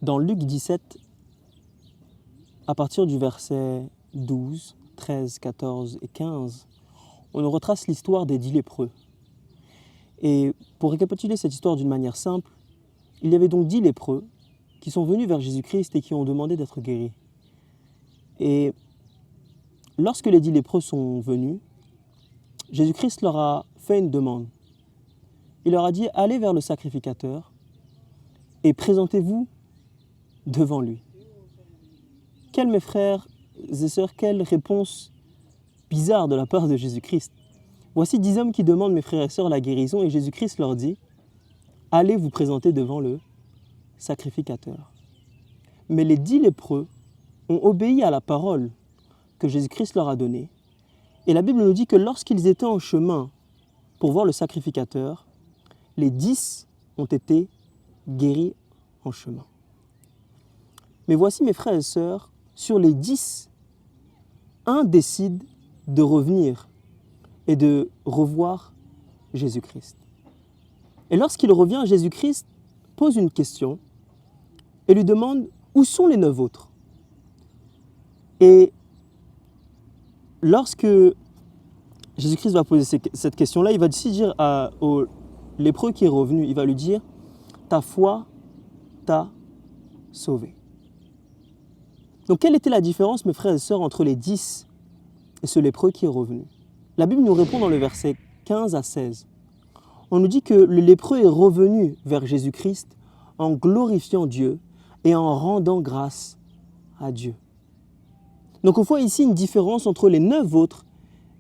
Dans Luc 17, à partir du verset 12, 13, 14 et 15, on nous retrace l'histoire des 10 lépreux. Et pour récapituler cette histoire d'une manière simple, il y avait donc 10 lépreux qui sont venus vers Jésus-Christ et qui ont demandé d'être guéris. Et lorsque les 10 lépreux sont venus, Jésus-Christ leur a fait une demande. Il leur a dit, allez vers le sacrificateur et présentez-vous devant lui. Mes frères et sœurs, quelle réponse bizarre de la part de Jésus-Christ. Voici 10 hommes qui demandent, mes frères et sœurs, la guérison, et Jésus-Christ leur dit, allez vous présenter devant le sacrificateur. Mais les 10 lépreux ont obéi à la parole que Jésus-Christ leur a donnée. Et la Bible nous dit que lorsqu'ils étaient en chemin pour voir le sacrificateur, les 10 ont été guéris en chemin. Mais voici, mes frères et sœurs, sur les 10, un décide de revenir et de revoir Jésus-Christ. Et lorsqu'il revient, Jésus-Christ pose une question et lui demande « Où sont les 9 autres ?» Et lorsque Jésus-Christ va poser cette question-là, il va aussi dire au lépreux qui est revenu, il va lui dire « Ta foi t'a sauvé ». Donc, quelle était la différence, mes frères et sœurs, entre les 10 et ce lépreux qui est revenu? La Bible nous répond dans le verset 15 à 16. On nous dit que le lépreux est revenu vers Jésus-Christ en glorifiant Dieu et en rendant grâce à Dieu. Donc, on voit ici une différence entre les 9 autres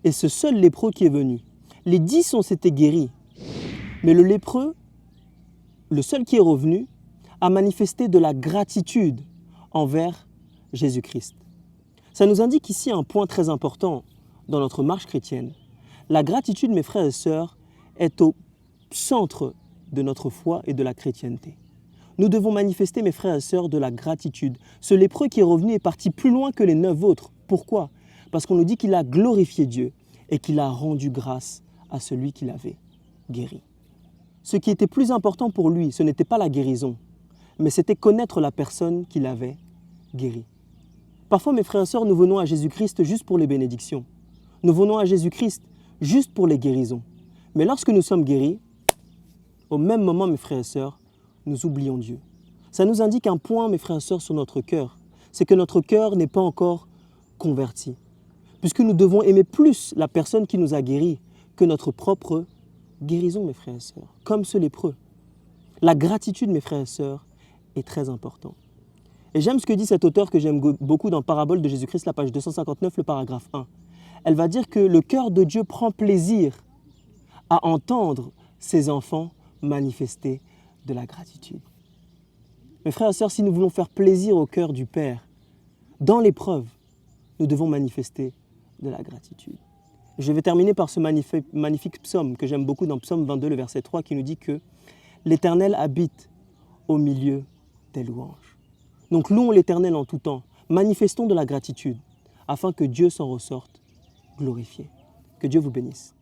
et ce seul lépreux qui est venu. Les 10 ont été guéris, mais le lépreux, le seul qui est revenu, a manifesté de la gratitude envers Jésus-Christ. Ça nous indique ici un point très important dans notre marche chrétienne. La gratitude, mes frères et sœurs, est au centre de notre foi et de la chrétienté. Nous devons manifester, mes frères et sœurs, de la gratitude. Ce lépreux qui est revenu est parti plus loin que les 9 autres. Pourquoi? Parce qu'on nous dit qu'il a glorifié Dieu et qu'il a rendu grâce à celui qui l'avait guéri. Ce qui était plus important pour lui, ce n'était pas la guérison, mais c'était connaître la personne qui l'avait guéri. Parfois, mes frères et sœurs, nous venons à Jésus-Christ juste pour les bénédictions. Nous venons à Jésus-Christ juste pour les guérisons. Mais lorsque nous sommes guéris, au même moment, mes frères et sœurs, nous oublions Dieu. Ça nous indique un point, mes frères et sœurs, sur notre cœur. C'est que notre cœur n'est pas encore converti. Puisque nous devons aimer plus la personne qui nous a guéris que notre propre guérison, mes frères et sœurs. Comme ce lépreux. La gratitude, mes frères et sœurs, est très importante. Et j'aime ce que dit cet auteur que j'aime beaucoup dans Parabole de Jésus-Christ, la page 259, le paragraphe 1. Elle va dire que le cœur de Dieu prend plaisir à entendre ses enfants manifester de la gratitude. Mes frères et sœurs, si nous voulons faire plaisir au cœur du Père, dans l'épreuve, nous devons manifester de la gratitude. Je vais terminer par ce magnifique psaume que j'aime beaucoup dans Psaume 22, le verset 3, qui nous dit que l'Éternel habite au milieu des louanges. Donc louons l'Éternel en tout temps, manifestons de la gratitude afin que Dieu s'en ressorte glorifié. Que Dieu vous bénisse.